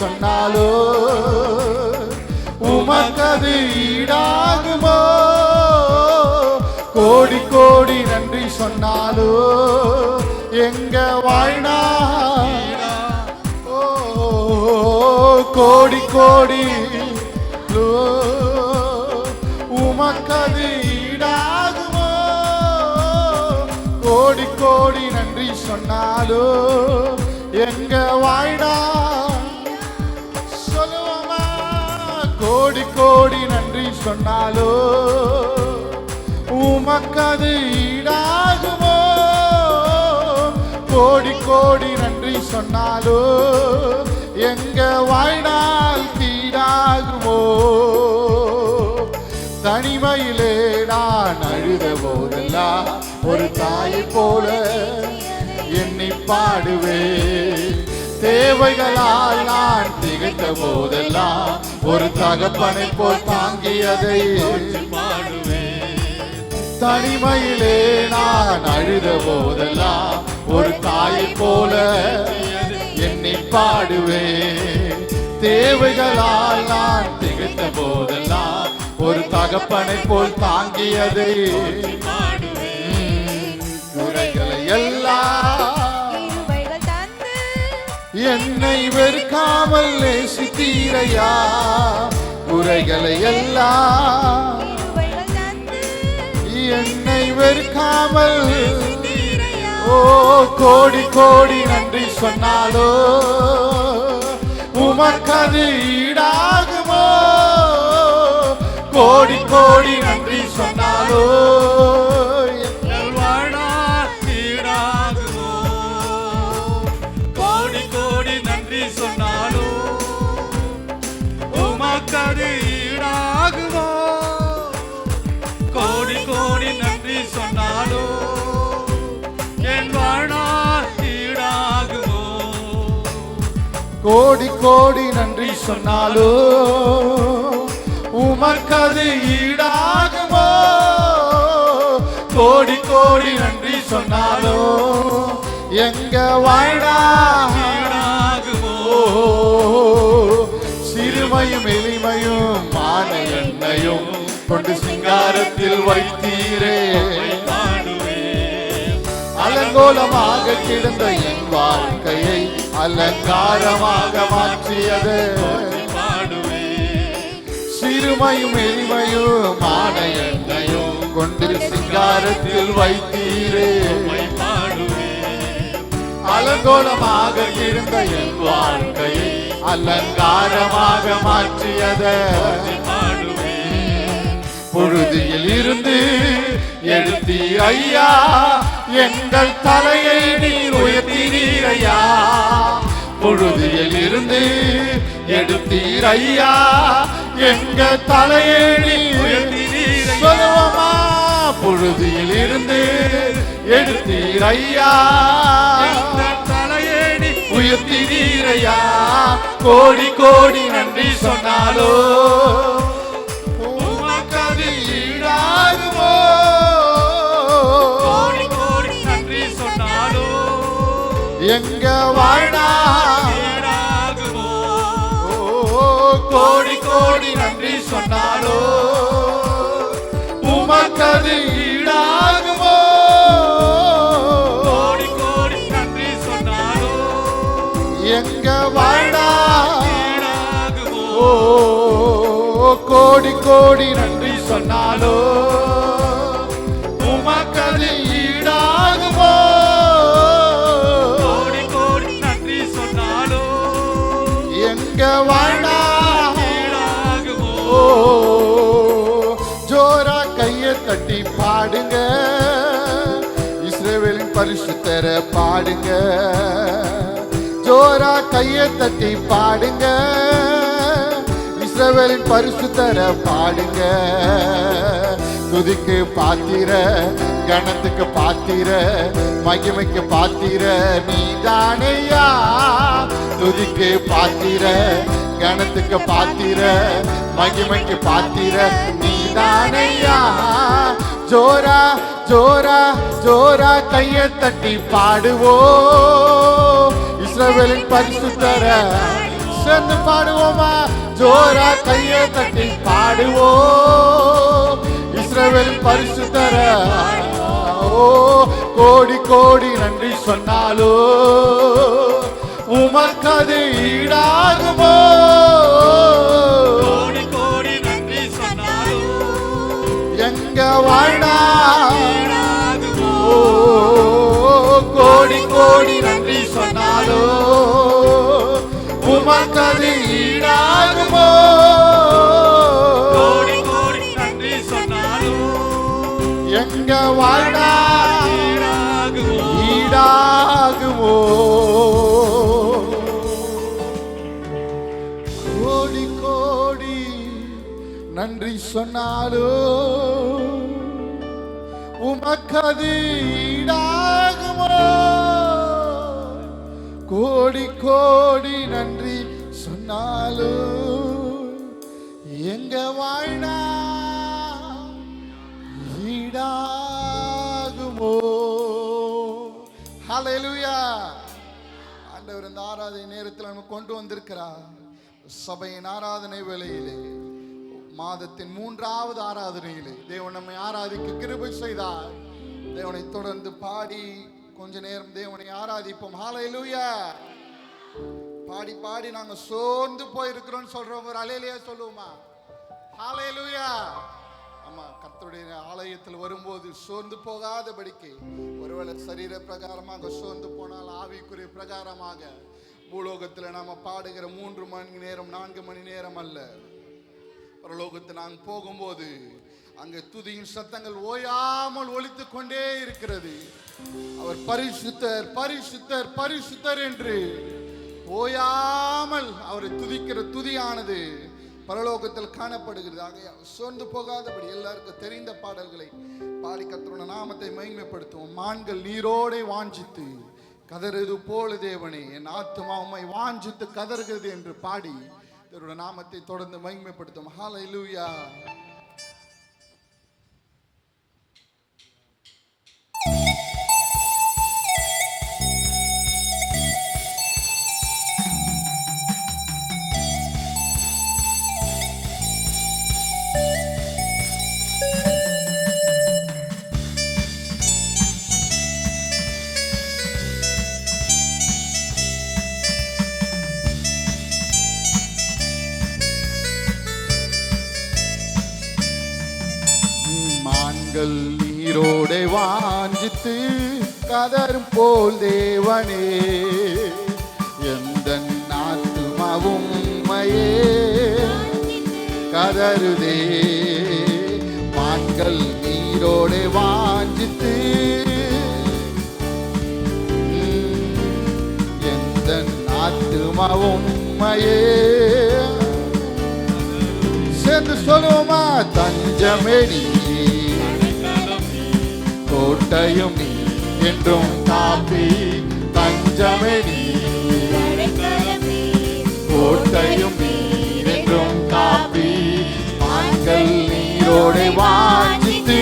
சொன்னாலோ உமக்கது ஈடாகுமோ? கோடி கோடி நன்றி சொன்னாலோ எங்க வாழ்நாள் கோடி கோடி உமக்கது ஈடாகுமோ? கோடி கோடி நன்றி சொன்னாலோ எங்க வாழ்நாள் சொல்லுவோமா? கோடி கோடி நன்றி சொன்னாலோ உமக்கது ஈடாகுமோ? கோடி கோடி நன்றி சொன்னாலோ எங்க வாழ்நாள் ஈடாகுமோ? தனிமையிலே நான் அழுத போதெல்லாம் ஒரு தாயை போல எண்ணி பாடுவே. தேவைகளால் நான் திகைத்த போதெல்லாம் ஒரு தகப்பனை போல் தாங்கியதை பாடுவே. தனிமையிலே நான் அழுத போதெல்லாம் ஒரு தாயை போல எண்ணி பாடுவே. தேவைகளால் நான் திகைத்த போதெல்லாம் ஒரு தகப்பனை போல் தாங்கியதை பாடுவே. குறைகளை எல்லாம் என்னை வெறுக்காமல் நேசித்தீரையா. குறைகளை எல்லாம் என்னை வெறுக்காமல் கோடி கோடி நன்றி சொன்னாலோ உமக்கது ஈடாகுமோ? கோடி கோடி நன்றி சொன்னாலோ எங்கள் வாழ்நாள் ஈடாகுமோ? கோடி கோடி நன்றி சொன்னாலோ உமக்கது ஈடாகுமோ? கோடி கோடி நன்றி சொன்னாலோ என் வாழ்நாள் ஈடாகுமோ? கோடி கோடி நன்றி சொன்னாலோ உமக்கது ஈடாகுமோ? கோடி கோடி நன்றி சொன்னாலோ எங்க வாழ்நாள் ஈடாகுமோ? சிறுமையும் எளிமையும் மான எண்ணையும் கொண்டு சிங்காரத்தில் வைத்தீரே. அலங்கோலமாக கிடந்த என் வாழ்க்கையை அலங்காரமாக மாற்றியது. சிறுமையும் எளிமையும் மான எண்ணையும் கொண்டு சிங்காரத்தில் வைத்தீரே. அலங்கோலமாக கிடந்த என் வாழ்க்கையை அலங்காரமாக மாற்றியது. புழுதியில் இருந்து எடுத்தீர் ஐயா, எங்கள் தலையை நீர் உயர்த்தீர் ஐயா. புழுதியில் இருந்து எடுத்தீர் ஐயா, எங்கள் தலையை நீர் உயர்த்தீர் சொல்லுவோமா? புழுதியில் இருந்து எடுத்தீர் ஐயா, தலையை நீர் உயர்த்தீர் ஐயா. கோடி கோடி நன்றி சொன்னாலோ எங்க வாழ்நாள் கோடி கோடி நன்றி சொன்னாலோ உமக்கது ஈடாகுமோ? கோடி கோடி நன்றி சொன்னாலோ எங்க வாழ்நாள் கோடி கோடி நன்றி சொன்னாலோ உமக்கது ஈடாகுமோ? ஜோரா கையை தட்டி பாடுங்க, இஸ்ரவேலின் பரிசுத்தரை பாடுங்க. ஜோரா கையை தட்டி பாடுங்க, இஸ்ரவேலின் பரிசுத்தரை பாடுங்க. துதிக்கு பாத்திர, கணத்துக்கு பாத்திர, மகிமைக்கு பாத்திர நீதானையா. துதிக்கு பாத்திர, கணத்துக்கு பாத்திர, மகிமைக்கு பாத்திர நீதானையா. ஜோரா ஜோரா ஜோரா கையை தட்டி பாடுவோ, இஸ்ரவேலின் பரிசுத்தரை சேர்ந்து பாடுவோமா? ஜோரா கையை தட்டி பாடுவோம். இஸ்ரவேல் பரிசுத்தர கோடி கோடி நன்றி சொன்னாலோ உமக்கு அது ஈடாகுமோ? கோடி கோடி நன்றி சொன்னாலோ எங்க வாழ்நா கோடி கோடி நன்றி சொன்னாலோ உமக்கு அது ஈடாகுமோ? கோடி கோடி நன்றி சொன்னாலோ எங்க வாழ்நா ஈடாகுமோ? கோடி கோடி நன்றி சொன்னாலோ உமக்கு அது ஈடாகுமோ? கோடி கோடி நன்றி சொன்னாலோ எங்க வாழ்நா ஈடாகுமோ? ஹல்லேலூயா. ஆண்டவர் இந்த ஆராதனை நேரத்தில் நம்ம கொண்டு வந்திருக்கிறார். சபையின் ஆராதனை வேளையிலே மாதத்தின் 3வது ஆராதனையிலே தேவன் நம்மை ஆராதிக்க கிருபை செய்தார். தேவனை தொடர்ந்து பாடி கொஞ்ச நேரம் தேவனை ஆராதிப்போம். ஹல்லேலூயா. பாடி பாடி நாங்க சோர்ந்து போயிருக்கிறோம் சொல்றோம். ஒரு அல்லேலூயா சொல்லுவோமா? ஹல்லேலூயா. ஆமா, கர்த்தருடைய ஆலயத்தில் வரும்போது சோர்ந்து போகாதபடிக்கு, ஒருவேளை சரீர பிரகாரமாக சோர்ந்து போனால் ஆவிக்குரிய பிரகாரமாக பூலோகத்தில் நாம பாடுகிற 3 மணி நேரம் 4 மணி நேரம் அல்ல, பரலோகத்தில் நாங்கள் போகும்போது அங்கே துதியின் சத்தங்கள் ஓயாமல் ஒலித்து கொண்டே இருக்கிறது. அவர் பரிசுத்தர் பரிசுத்தர் பரிசுத்தர் என்று ஓயாமல் அவரை துதிக்கிற துதியானது பரலோகத்தில் காணப்படுகிறது. ஆகையால் சோர்ந்து போகாதபடி எல்லாருக்கும் தெரிந்த பாடல்களை பாடி கர்த்தருடைய நாமத்தை மகிமைப்படுத்துவோம். மான்கள் நீரோடை வாஞ்சித்து கதறுது போல தேவனே என் ஆத்துமா உம்மை வாஞ்சித்து கதறுகிறது என்று பாடி அவருடைய நாமத்தை தொடர்ந்து மகிமைப்படுத்தும். ஹல்லேலூயா. நீரோடை வாஞ்சித்து கதரும் போல் தேவனே எந்த ஆத்துமாவும் உம்மையே கதறுதே. மான்கள் நீரோடை வாஞ்சித்து எந்த ஆத்துமாவும் உம்மையே சேர்ந்து சொல்லுவோமா? தஞ்சமே நீ கோட்டையும் நீ என்றும் காப்பி. தஞ்சமே நீ கோட்டையும் நீ என்றும் காப்பி. மான்கள் நீரோடை வாஞ்சித்து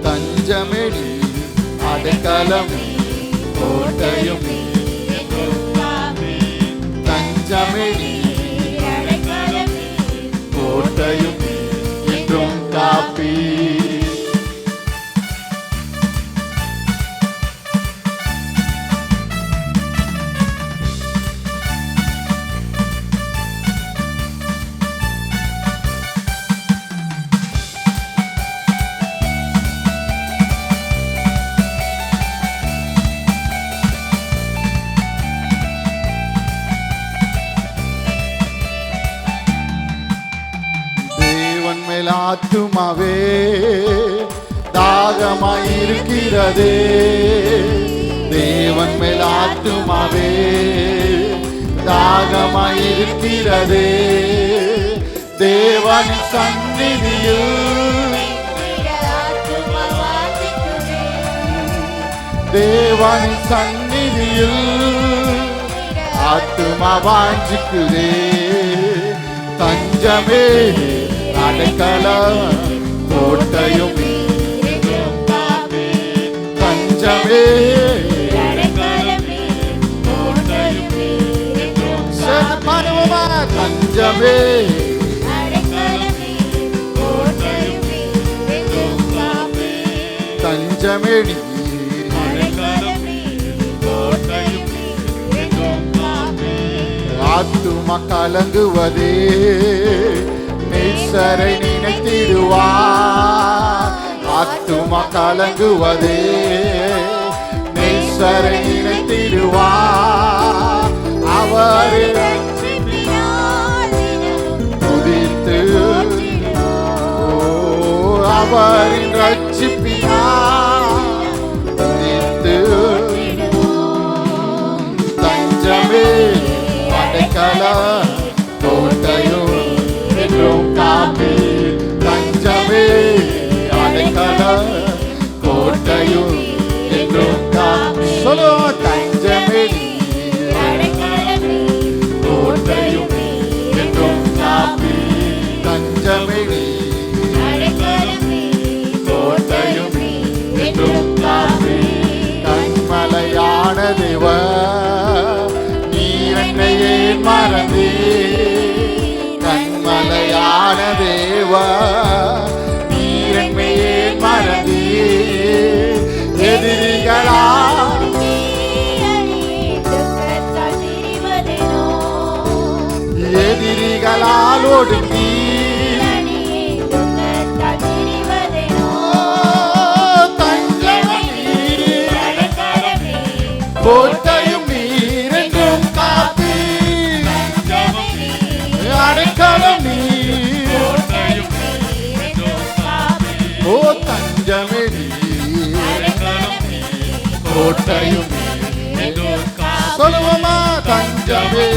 தஞ்சமே நீ அடைக்கலம் கோட்டையும் நீ தஞ்சமே நீ கோட்டையும் என்றும் காப்பி. ஆத்துமாவே தாகமாயிருக்கிறதே. தேவன் மேல் ஆத்துமாவே தாகமாயிருக்கிறதே. தேவனின் சந்நிதியில் தேவனின் சந்நிதியில் ஆத்துமா வாஞ்சிக்குதே. தஞ்சமே அடைக்கலம் கோட்டையும் தஞ்சமே பாடுவோமா தஞ்சமே தஞ்சமே ஆத்துமா கலங்குவதே நேசரை நினைத்திடுவார் ஆத்துமா கலங்குவதே நேசரை நினைத்திடுவார் அவரை துதித்து அவரின் ரட்சிப்பினார் துதித்து தஞ்சமே அடைக்கலம் கோட்டையும் என்றும் காப்பி தஞ்சமே அடைக்கலம் கோட்டையும் என்றும் காப்பி சொல்லோ தஞ்சமே கோட்டையும் என்றும் காப்பி தஞ்சமே கோட்டையும் என்றும் காப்பி கண்மலையான தேவன் என்னையே மறந்தே கண்மலையான தேவா நீர் என்னையே மறந்தே எதிரிகளா எதிரிகளால் ஒடுங்கி கோட்டையும் நீர் என்றும் காப்பி அடைக்கலம் நீர் ஓ தஞ்சமே கோட்டையும் சொல்லுவோமா தஞ்சமே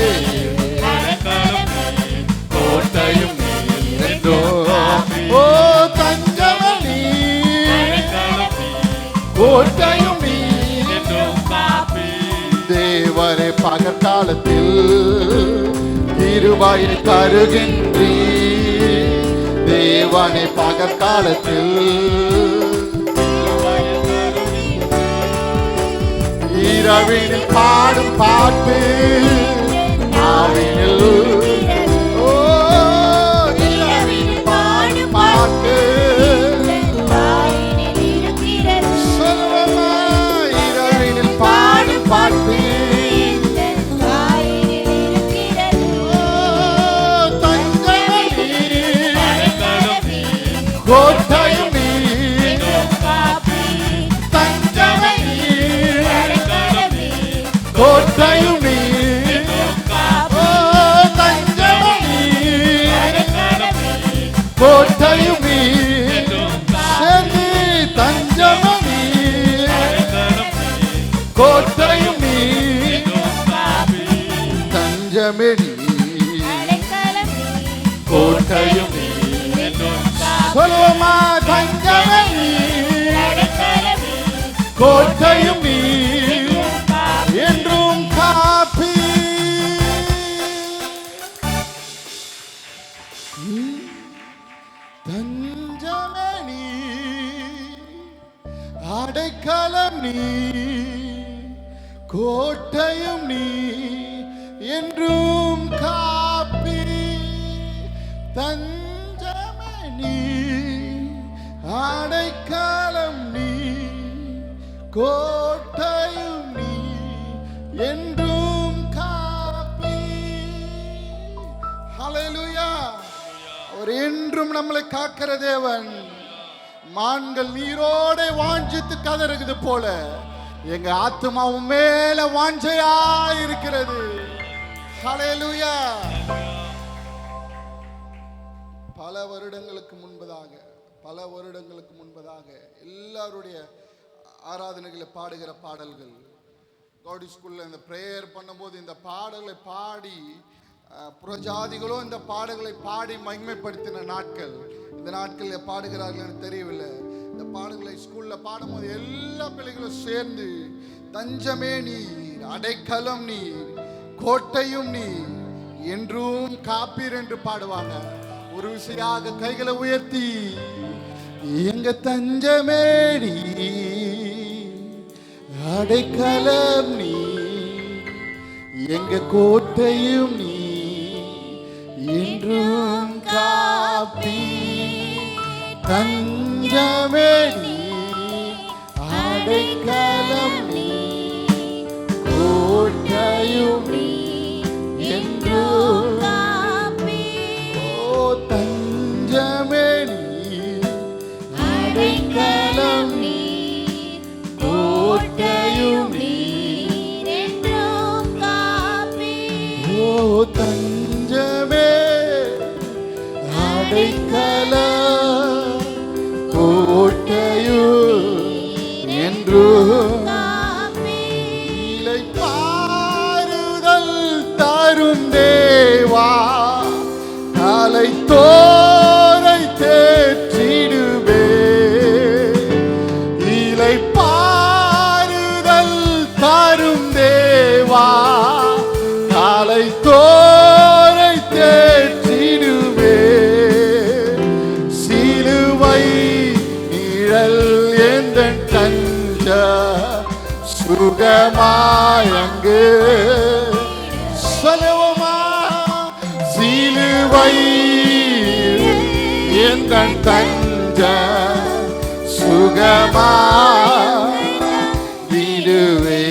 கோட்டையும் நீர் ஓ தஞ்சமே கோட்டையும் தேவரே பகற்காலத்தில் கிருபையை தருகின்றீ தேவனே பகற்காலத்தில் இரவினில் பாடும் பாட்டு ஆவினில் ஓ இரவினில் பாடும் பாட்டு சொல்லுமா இரவினில் பாடும் பாட்டு கோட்டையும் தஞ்சமே கோட்டையும் தஞ்சமே கோட்டையும் தஞ்சமே கோட்டையும் தஞ்சமே கோட்டையும் சொல்லுவோமா தஞ்சமே கோட்டையும் என்றும் காப்பி தஞ்சமே அடைக்கலம் நீ கோட்டையும் நீ என்றும் காப்பி தஞ்சமே நீ அடைக்கலம் நீ கோட்டையும் நீ என்றும் காப்பி ஹல்லேலூயா அவர் என்றும் நம்மளை காக்கிற தேவன் மான்கள் நீரோட வாஞ்சித்து கதறுகிறது போல எங்க ஆத்துமாவும் மேல வாஞ்சையா இருக்கிறது ஹல்லேலூயா பல வருடங்களுக்கு முன்பதாக எல்லாருடைய ஆராதனைகளை பாடுகிற பாடல்கள் காடி ஸ்கூல்ல இந்த பிரேயர் பண்ணும்போது இந்த பாடல்களை பாடி புறஜாதிகளோ இந்த பாடல்களை பாடி மகிமைப்படுத்தின நாட்கள் இந்த நாட்களில் பாடுகிறார்கள் எனக்கு தெரியவில்லை. இந்த பாடல்களை ஸ்கூல்ல பாடும்போது எல்லா பிள்ளைகளும் சேர்ந்து தஞ்சமே நீர் அடைக்கலம் நீர் கோட்டையும் நீர் என்றும் காப்பீர் என்று பாடுவாங்க. ஒரு விசையாக கைகளை உயர்த்தி எங்க தஞ்சமேடி அடைக்கலம் நீ, எங்க கோட்டையும் நீ, என்றும் காப்பி. தஞ்சமேடி அடைக்கலம் நீ, கோட்டையும் நீ, என்றும் காப்பி. ஓ தஞ்சமேடி அடைக்கலம் நீ, கோட்டையும் நீ, என்றும் காப்பி. ஓ தஞ்சமே அடைக்கலம் கோட்டையும் என்றும் காப்பி. இளைப்பாறுதல் தரும் தேவா, காலை தோரை தேற்றிடுவே. இளைப்பாறுதல் தரும் தேவா, காலை தோரை தேற்றிடுவே. சிலுவை நிழல் எந்தன் தஞ்ச, சுகமாயங்கு சொல்லுவோமா. சிலுவை எந்தன் தஞ்ச, சுகமாயிடுவே.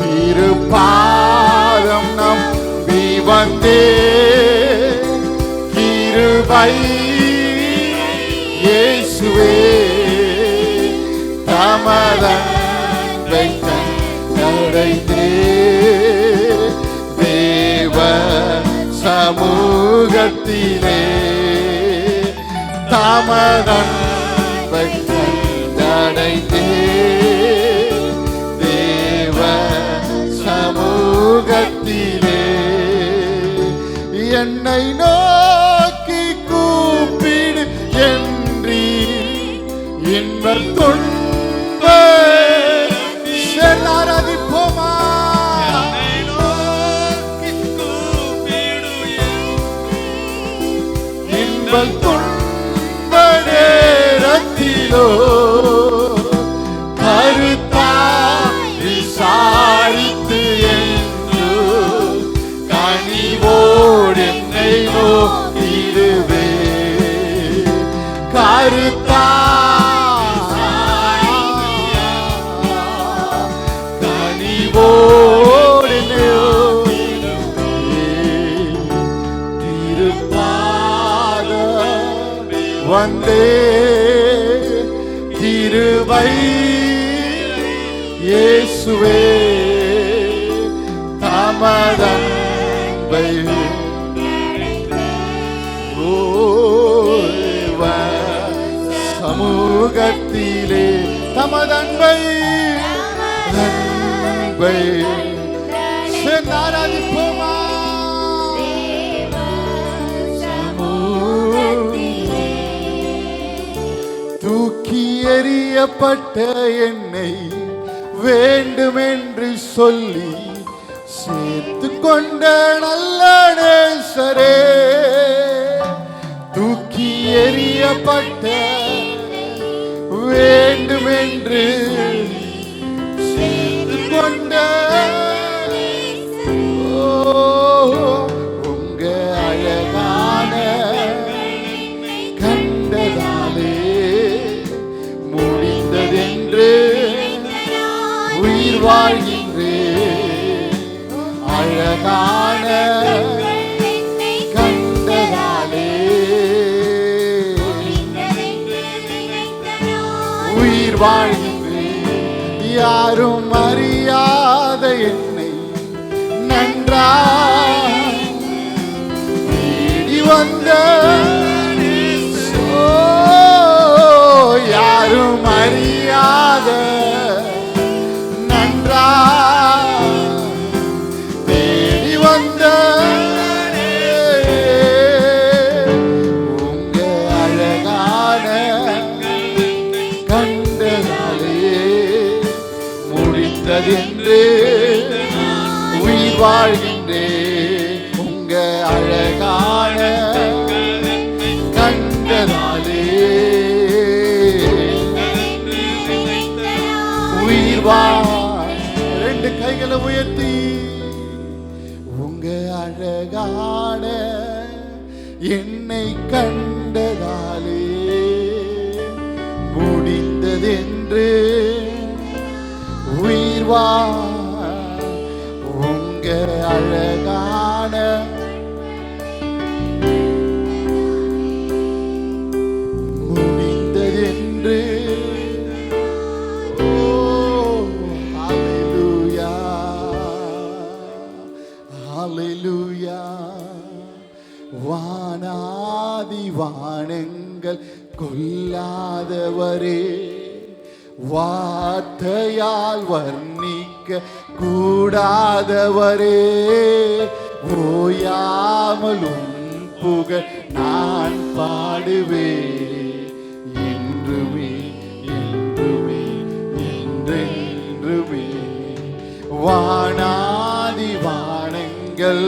திருப்பாதம் நம்பி வந்தே, கிருபை இயேசுவே, தமதன்பை கண்டடைந்தே. தேவ சமூகத்திலே தமதன்பை கண்டடைந்தே. தேவ சமூகத்திலே என்னை நோக்கி கூப்பிடு என்றீ. இன்பத் துன்ப ஆராதிப்போமா. இன்பத் துன்ப நேரத்திலோ கருத்தாய் விசாரித்து என்று கனிவோடு என்னை நோக்கிடுவே. கனிவோடு திருப்பாத வந்தே. கிருபை இயேசுவே, தமதன்பை சமூகத்திலே தமதன்பை ஆராதிப்போமா. தூக்கி எறியப்பட்ட என்னை வேண்டுமென்று சொல்லி சேர்த்து கொண்ட நல்ல நேசரே. தூக்கி எறியப்பட்ட வேண்டுமென்று சேர்த்து கொண்ட உங்க அழகான கண்டதாலே முடிந்ததென்று உயிர் வாழ்கின்றேன். அழகான கண்டதாலே உயிர் வாழ்கின்றேன். யாரும் அறியாத என்னை நன்றாய் தேடி வந்த, யாரும் அறியாத நன்றாய் தேடி வந்த உங்க அழகான கண்டதாலே முடித்ததென்று உயிர் வாழ்கின்றேன். உங்க அழகான உயிர்வா. ரெண்டு கைகளை உயர்த்தி உங்க அழகான என்னை கண்டதாலே முடிந்ததென்று உயிர்வா. உங்க அழகான முடிந்ததென்று. ஓ ஹalleluya ஹalleluya. வானாதி வானங்கள் கொல்லாதவரே, வார்த்தையால் வர்ணிக்க கூடாதவரே, ஓயாமலும் புகழ் நான் பாடுவேன் என்றுமே என்றுமே என்றென்றுமே. வானாதி வானங்கள்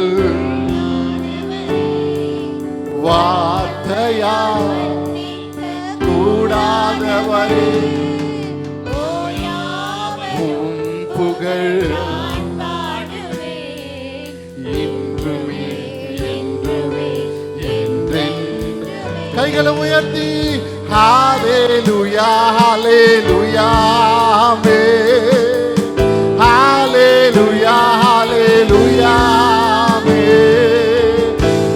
வார்த்தையால் கூடாதவரே, புகழ் என்றுமே என்றுமே என்றென்று. கைகளை உயர்த்தி ஹalleluya ஹalleluya ஆமென். ஹalleluya ஹalleluya ஆமென்.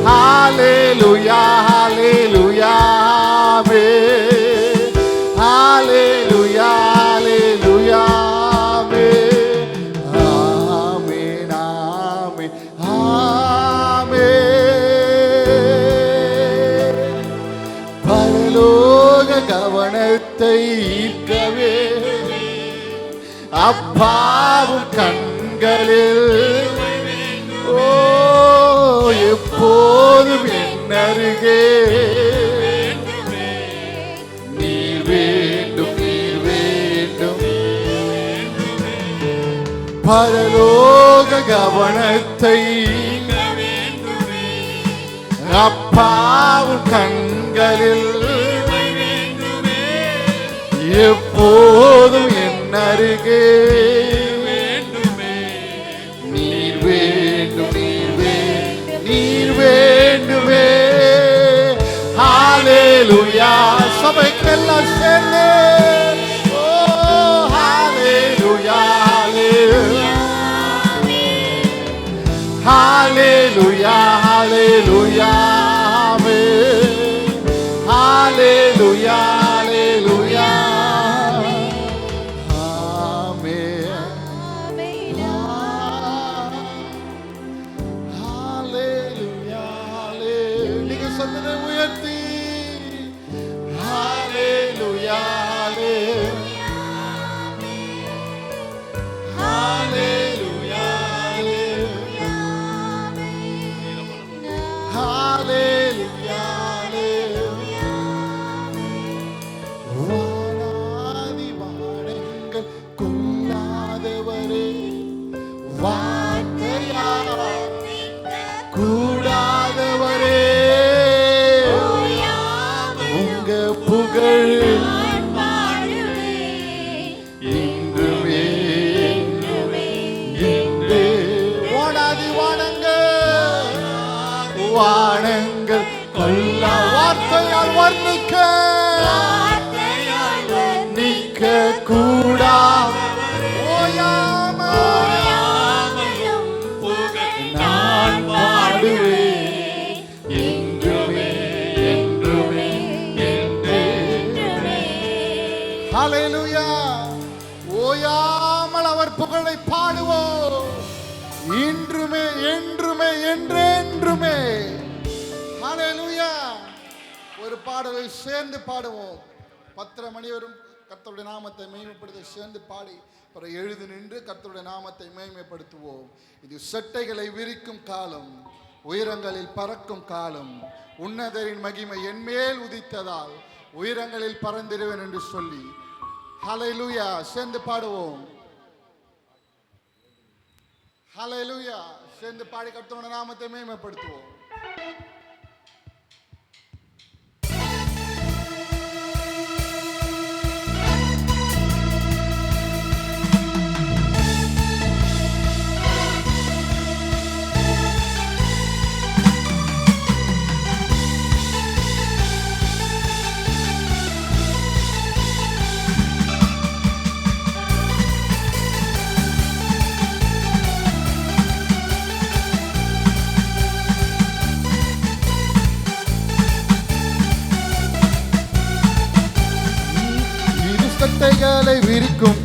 ஹalleluya ஹalleluya ஆமென். ஹalleluya ஹalleluya ஆமென். ஆமென் ஆமென். பரலோக கவனத்தை ஈர்க்கவே அப்பாவும் கண்களில் ஓ எப்போதும் என் அருகே நீர் வேண்டும் நீர் வேண்டும். பரலோக கவனத்தை அப்பாவும் கண்களில் எப்போதும் என் அருகே நீர் வேண்டும் நீர் வேண்டும் நீர் வேண்டுமே. ஹalleluya. சபைக்கெல்லாம் சேர்ந்து ஓ ஹalleluya ஹalleluya ஹalleluya ஆமென். ஹalleluya ஹalleluya ஆமென். ஹalleluya ஹalleluya. நீங்க சொன்னதை உயர்த்தி ஹalleluya ஹalleluya ஹalleluya ஹalleluya ஹalleluya. வானாதி வானங்கள் கொல்லாதவரே, வார்த்தையால் கூடாதவரே, உங்க புகழ் என்றுமே என்றே. வானாதி வானங்கள் வானங்கள் கொல்லா வார்த்தையால் வர்ணிக்க நிக்க கூடா. ஓயாமலும் நான் பாடுவேன் என்றுமே என்றுமே என்றே. ஹalleluya. ஓயாமல் அவர் புகழை பாடுவோம் இன்றுமே என்றுமே என்றென்றுமே. ஹalleluya. ஒரு பாடலை சேர்ந்து பாடுவோம். 10:30 மணி வரும் கர்த்தருடைய நாமத்தை மகிமைப்படுத்த சேர்ந்து பாடி பிறகு எழுந்து நின்று கர்த்தருடைய நாமத்தை மகிமைப்படுத்துவோம். இது செட்டைகளை விரிக்கும் காலம், உயரங்களில் பறக்கும் காலம். உன்னதரின் மகிமை என்மேல் உதித்ததால் உயரங்களில் பறந்திருவேன் என்று சொல்லி ஹalleluya சேர்ந்து பாடுவோம். ஹalleluya சேர்ந்து பாடி கர்த்தருடைய நாமத்தை மகிமைப்படுத்துவோம்.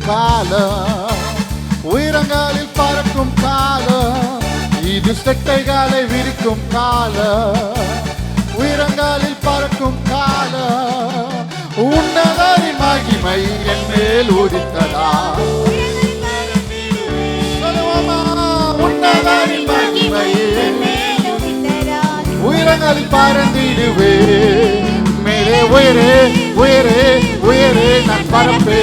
காலம், உயரங்களில் பறக்கும் காலம், இது செட்டைகளை விரிக்கும் காலம், உயரங்களில் பறக்கும் காலம், உன்னதரின் மகிமை என் மேல் உதித்ததா. உன்னதரின் மகிமை உயரங்களில் பறந்திடுவே, மேலே உயரே உயரே உயரே நான் பறப்பே,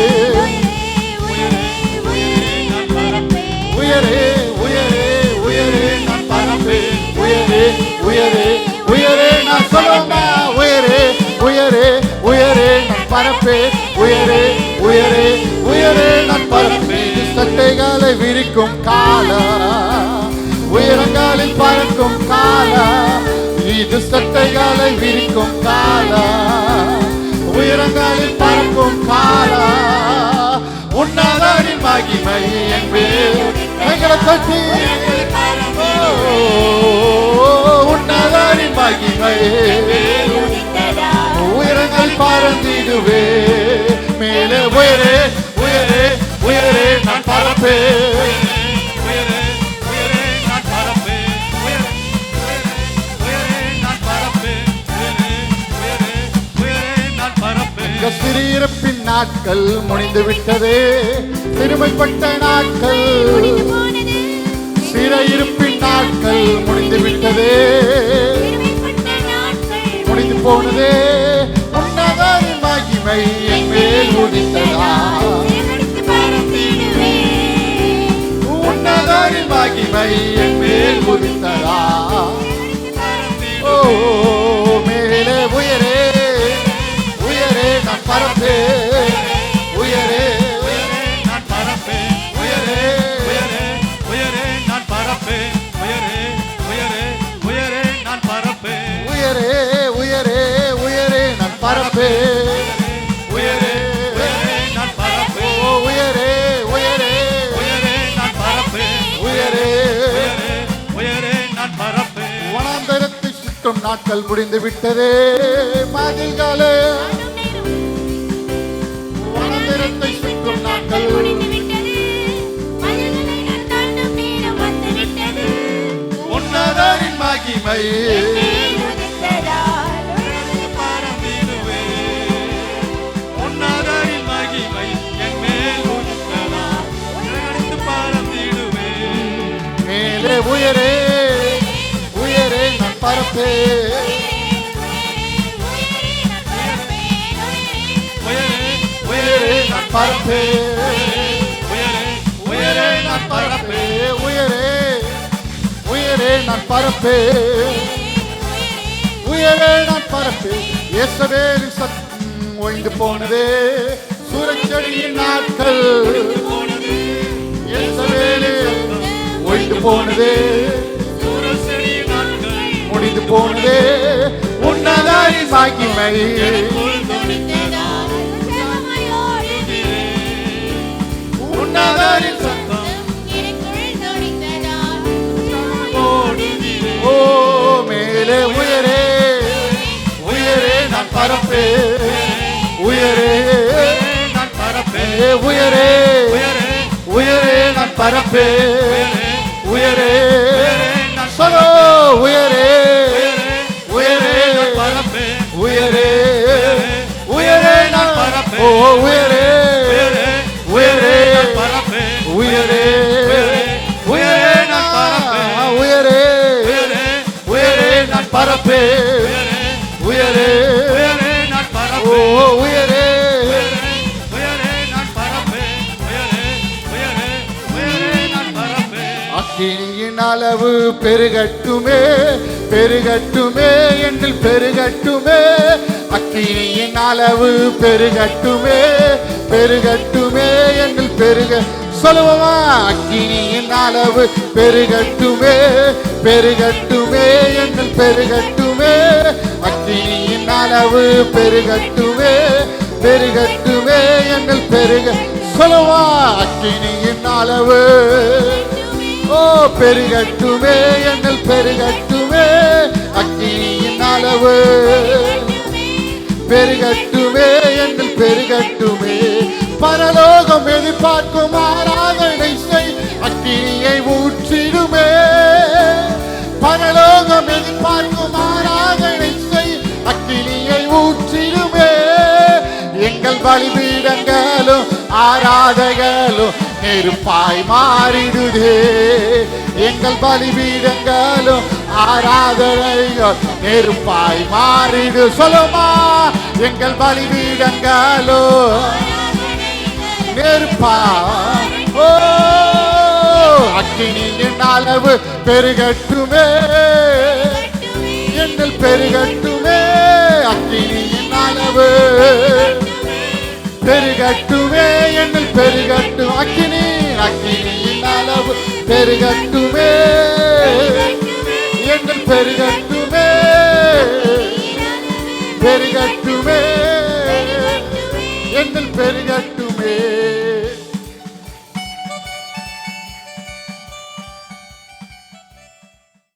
உயரே உயரே உயரே நான் பறப்பே, உயரே உயரே உயரே நான் சொல்லுமா, உயரே உயரே உயரே நான் பறப்பே, உயரே உயரே உயரே நான் பறப்பே. சட்டைகளை விரிக்கும் காலம், உயரங்களில் பறக்கும் காலம், இது சட்டைகளை விரிக்கும் காலம், உயரங்களில் பறக்கும் காலம், உன்னதரின் மகிமை என் மேல் எங்களை தட்டி, உன்னதரின் மகிமை உயரங்கள் பறந்திடுவே, மேலே உயரே உயரே உயரே நான் பறப்பே, சிறியிருப்பின் நாட்கள் முடிந்து விட்டதே, சிறுமைப்பட்ட நாட்கள், சிறையிருப்பின் நாட்கள் முடிந்து விட்டதே, முடிந்து போனதே, உன்னதரின் மகிமை என் மேல் உதித்ததா, உன்னதரின் மகிமை என் மேல் உதித்ததா. ஓ மேலே உயரே உயரே நான் பறப்பே, உயரே நான் பறப்பே, உயரே உயரே உயரே நான் பறப்பே, உயரே உயரே உயரே நான் பறப்பே, உயரே உயரே உயரே நான் பறப்பே, உயரே உயரே நான் பறப்பே, ஓ உயரே உயரே உயரே நான் பறப்பே, உயரே உயரே உயரே நான் பறப்பே. வனாந்தரத்தை சுற்றும் நாட்கள் முடிந்து விட்டதே, மதில்களே வனாந்தரத்தை சுற்றும் நாட்கள், உன்னதரின் மகிமை பறந்திடுவே, உன்னதரின் மகிமை என் மேல் உதித்ததா, உயரடித்து பறந்திடுவே, மேலே உயரே உயரே நான் பறப்பே, உயரே உயரே நான் பறப்பே, உயரே உயரே நான் பறப்பே, உயரே உயரே நான் பறப்பே, உயரே நான் பறப்பே. இயேசுவேலின் சத்தம் ஓய்ந்து போனதே, சூரச்செடியின் நாட்கள், இயேசுவேலே ஓய்ந்து போனதே, சூரசெடி நாட்கள் முடிந்து போனதே, உன்னதரின் மகிமை உன்னதரின் சத்தம். ஓ மேலே உயரே உயரே நான் பறப்பே, உயரே நான் பறப்பே, உயரே உயரே உயரே நான் பறப்பே, உயரே நான் சலோ உயரே உயரே நான் பறப்பே, உயரே உயரே நான் பறப்பே, ஓ உயரே உயரே நான் பறப்பே, உயரே உயரே நான் பறப்பே, உயரே உயரே நான் பறப்பே, உயரே உயரே நான் ஓ பறப்பே, உயரே உயரே நான் பறப்பே, உயரே உயரே உயரே நான் பறப்பே. அக்கினியின் அளவு பெருகட்டுமே பெருகட்டுமே என்றில் பெருகட்டுமே, அக்கினியின் அளவு பெருகட்டுமே பெருகட்டுமே என்றில் பெருக சொல்லுவோமா, அக்கினியின் அளவு பெருகட்டுமே பெருகட்டுமே என்றில் பெருகட்டுமே, அக்கினியின் அளவு பெருகட்டுமே பெருகட்டுமே என்றில் பெருக சொல்லுவா, அக்கினியின் அளவு ஓ பெருகட்டுமே என்னில் பெருகட்டுமே, அக்கினியின் அளவு பெருகட்டுமே என்னில் பெருகட்டுமே, பரலோகம் எதிர்பார்க்கும் ஆராதனை செய், அக்கினியை ஊற்றிடுமே. பரலோகம் எதிர்பார்க்கும் ஆராதனை செய், அக்கினியை ஊற்றிடுமே. எங்கள் பலிபீடங்களும் ஆராதகளும் நெருப்பாய் மாறிடுதே. எங்கள் பலிபீடங்களும் ஆராதனைகள் நெருப்பாய் மாறிடு. சொல்லுமா, எங்கள் பலிபீடங்களும் நெருப்பா. ஓ, அக்கினியின் அளவு பெருகட்டுமே, என்னில் பெருகட்டுமே. அக்கினியின் அளவு பெருகட்டுமே, என்னில் பெருகட்டும். அக்கினியின் அளவு பெருகட்டுமே, என்னில் பெருகட்டுமே, பெருகட்டுமே.